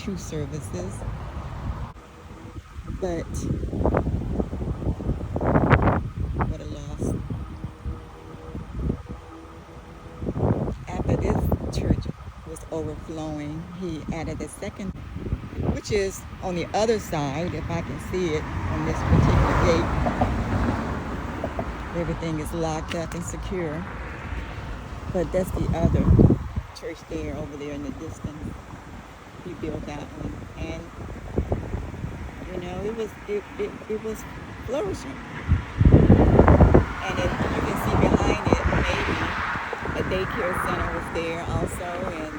two services, but what a loss. After this church was overflowing, he added a second, which is on the other side, if I can see it, on this particular gate. Everything is locked up and secure. But that's the other church there, over there in the distance. He built that one. And, you know, it was flourishing. And you can see behind it, maybe a daycare center was there also. And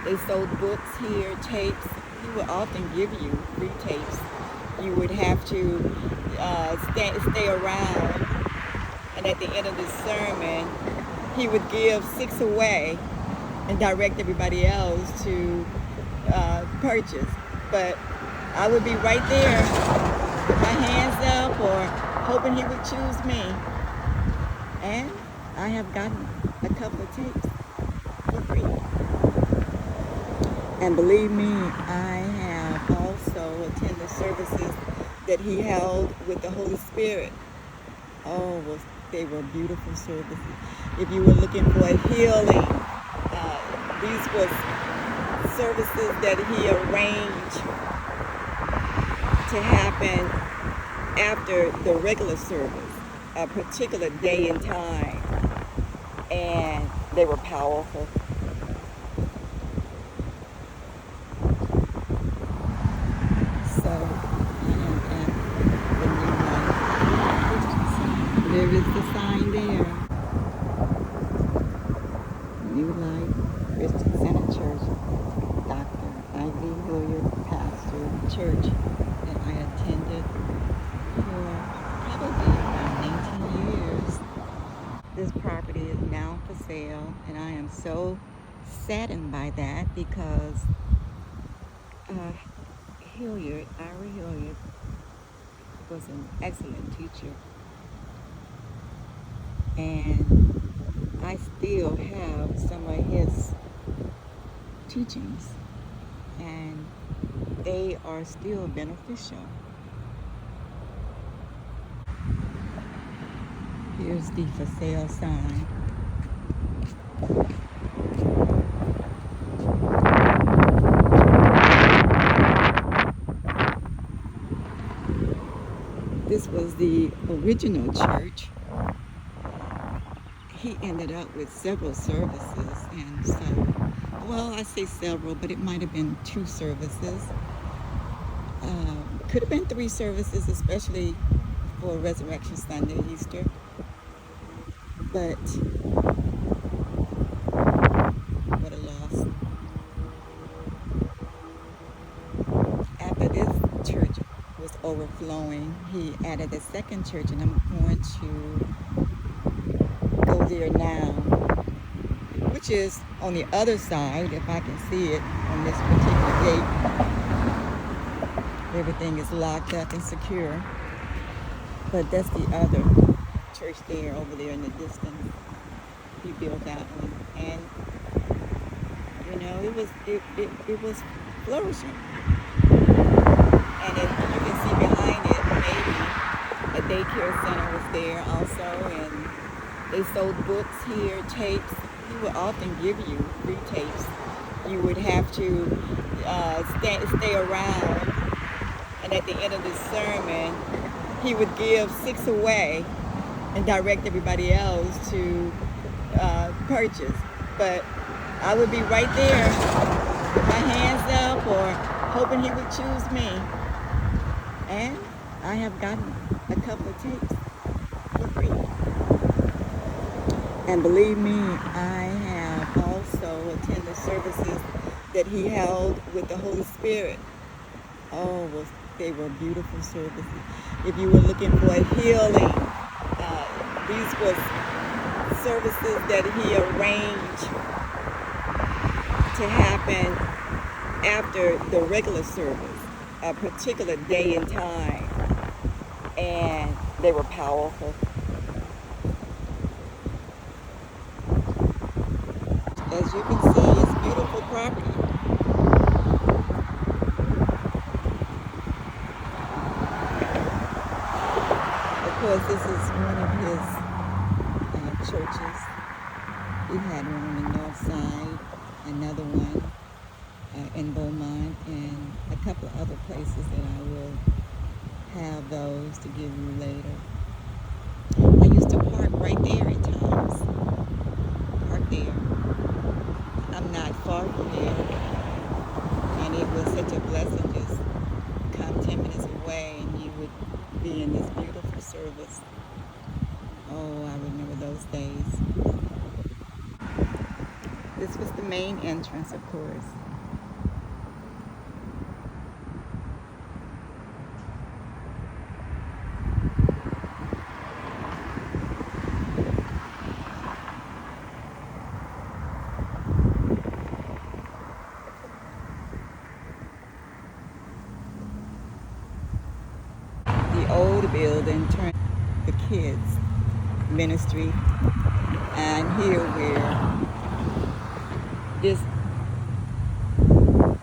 they sold books here, tapes. He would often give you free tapes. You would have to stay around. And at the end of the sermon, he would give 6 away and direct everybody else to purchase. But I would be right there with my hands up or hoping he would choose me. And I have gotten a couple of tapes for free. And believe me, I have also attended services that he held with the Holy Spirit. Oh, they were beautiful services. If you were looking for a healing, these were services that he arranged to happen after the regular service, a particular day and time, and they were powerful. So, I am at the New Life. There is the sign there. New Life Christian Center Church, Dr. Hilliard, pastor church that I attended for probably around 19 years. This property is now for sale, and I am so saddened by that because Hilliard, Ira Hilliard, was an excellent teacher, and I still have some of his teachings, and they are still beneficial. Here's the for sale sign. This was the original church. He ended up with several services, and so, well, I say several, but it might have been 2 services. Could have been 3 services, especially for Resurrection Sunday, Easter. But what a loss. After this church was overflowing, he added a second church, and I'm going to go there now, which is on the other side, if I can see it, on this particular gate. Everything is locked up and secure. But that's the other church there, over there in the distance. He built that one. And, you know, it was flourishing. And you can see behind it, maybe a daycare center was there also. And they sold books here, tapes. He would often give you free tapes. You would have to stay around. And at the end of the sermon, he would give 6 away and direct everybody else to purchase. But I would be right there with my hands up or hoping he would choose me. And I have gotten a couple of tapes for free. And believe me, I have also attended services that he held with the Holy Spirit. Oh, they were beautiful services. If you were looking for a healing, these were services that he arranged to happen after the regular service, a particular day and time, and they were powerful. As you can see, it's beautiful property. Beaumont and a couple of other places that I will have those to give you later. I used to park right there at times. Park there. I'm not far from there. And it was such a blessing just come 10 minutes away and you would be in this beautiful service. Oh, I remember those days. This was the main entrance, of course. The old building turned the kids ministry, and here where this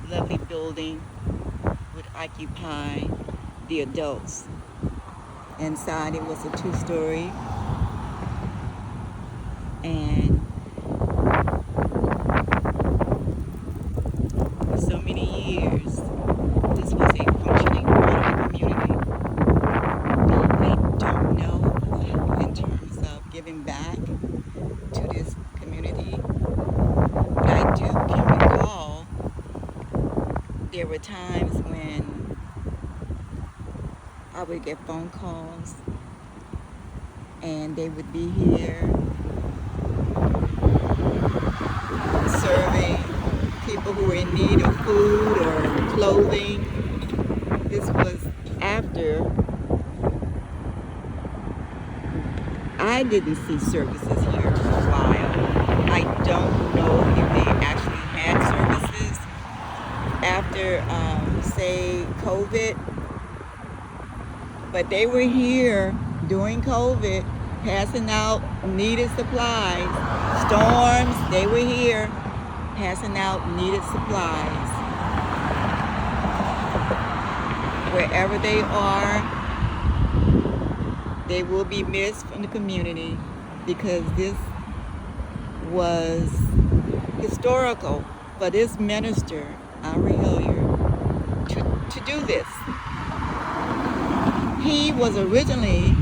lovely building would occupy the adults. Inside it was a 2-story, and for so many years this was a functioning part of the community. I don't know in terms of giving back to this community, but I can recall there were times when I would get phone calls and they would be here serving people who were in need of food or clothing. This was after I didn't see services here for a while. I don't know if they actually had services after, say, COVID, but they were here during COVID passing out needed supplies. Storms, they were here passing out needed supplies. Wherever they are, they will be missed from the community because this was historical for this minister, Hilliard, to do this. He was originally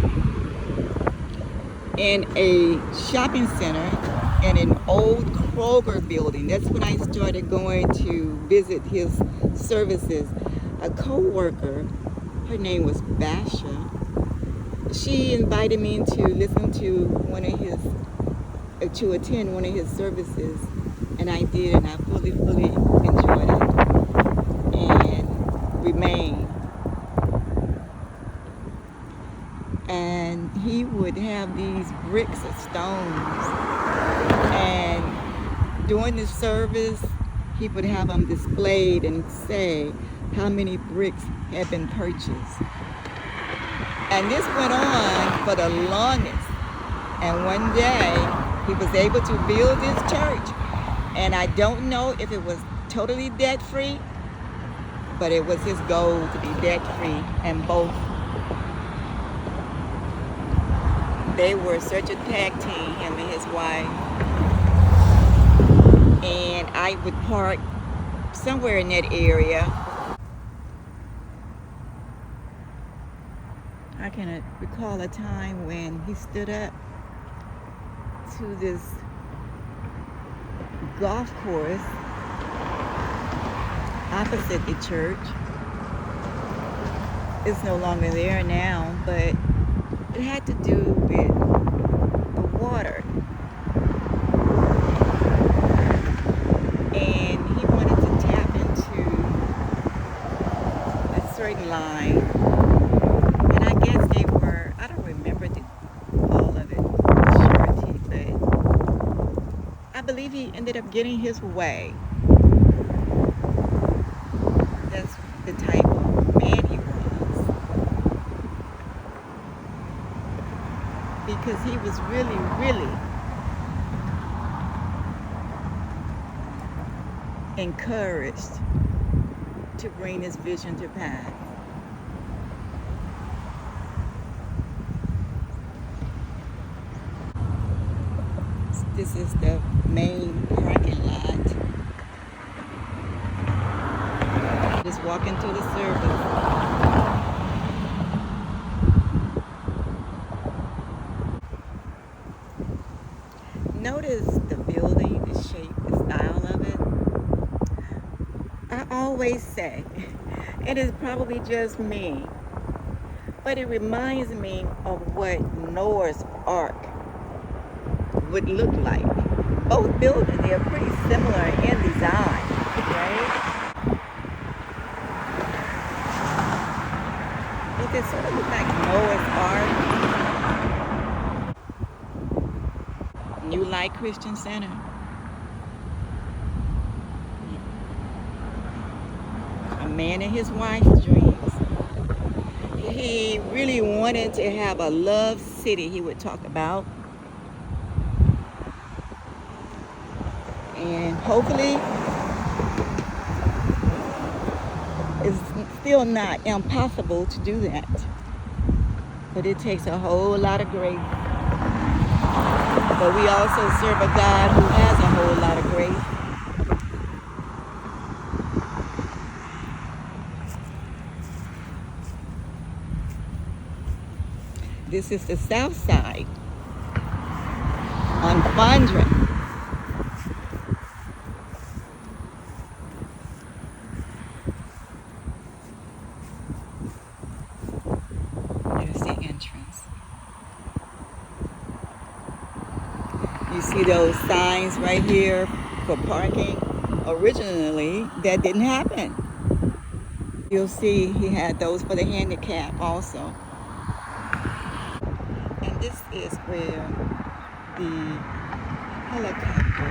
in a shopping center in an old Kroger building. That's when I started going to visit his services. A co-worker, her name was Basha, she invited me to listen to attend one of his services, and I did, and I fully enjoyed it and remained. And he would have these bricks of stones, and during the service he would have them displayed and say how many bricks had been purchased. And this went on for the longest. And one day he was able to build this church, and I don't know if it was totally debt-free, but it was his goal to be debt-free. And both, they were such a tag team, him and his wife. And I would park somewhere in that area. I can recall a time when he stood up to this golf course opposite the church. It's no longer there now, but it had to do with the water. And he wanted to tap into a certain line. And I guess they were, I don't remember all of it, surety, but I believe he ended up getting his way. That's the type of man he was. Because he was really encouraged to bring this vision to pass. This is the main parking lot. Just walking to the service. Notice the building, the shape, the style of it. I always say, it is probably just me, but it reminds me of what Noah's Ark would look like. Both buildings, they're pretty similar in design, right? But they sort of look like Noah's Ark. New Light Christian Center. A man and his wife's dreams. He really wanted to have a love city he would talk about. And hopefully, it's still not impossible to do that. But it takes a whole lot of grace. But we also serve a God who has a whole lot of grace. This is the south side on Fondren. There's the entrance. You see those signs right here for parking? Originally, that didn't happen. You'll see he had those for the handicap also. And this is where the helicopter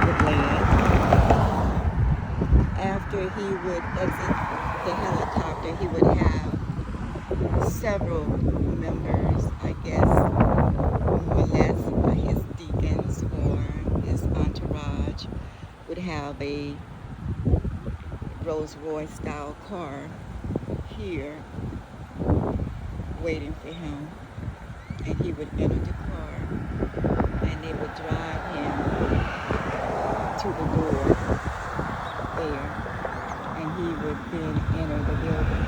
would land. After he would exit the helicopter, he would have several members, I guess, more or less, his deacons or his entourage would have a Rolls Royce style car here waiting for him. And he would enter the car and they would drive him to the door there, and he would then enter the building.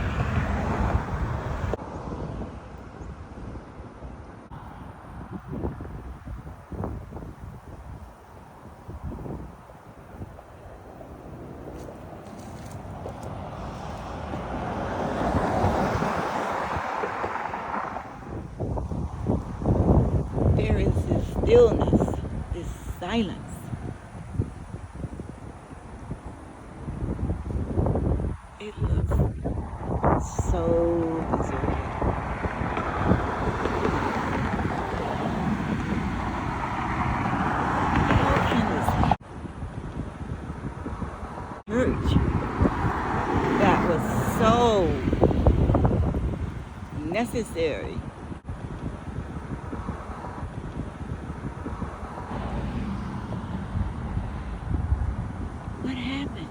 There is this stillness, this silence. It looks so deserted. How can this church that was so necessary, what happened?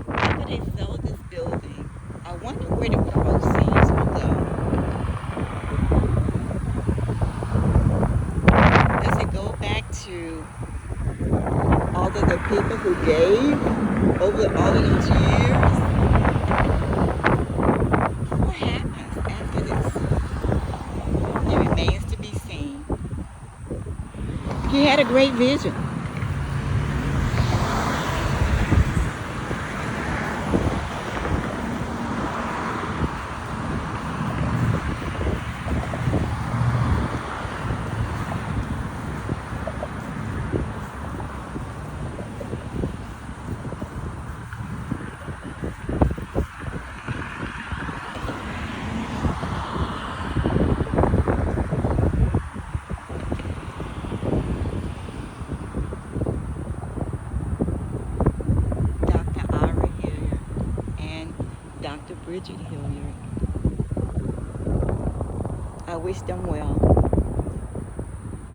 After they sold this building, I wonder where the proceeds will go. Does it go back to all of the people who gave over all of those years? What happens after this? It remains to be seen. He had a great vision. Dr. Bridget Hilliard. I wish them well.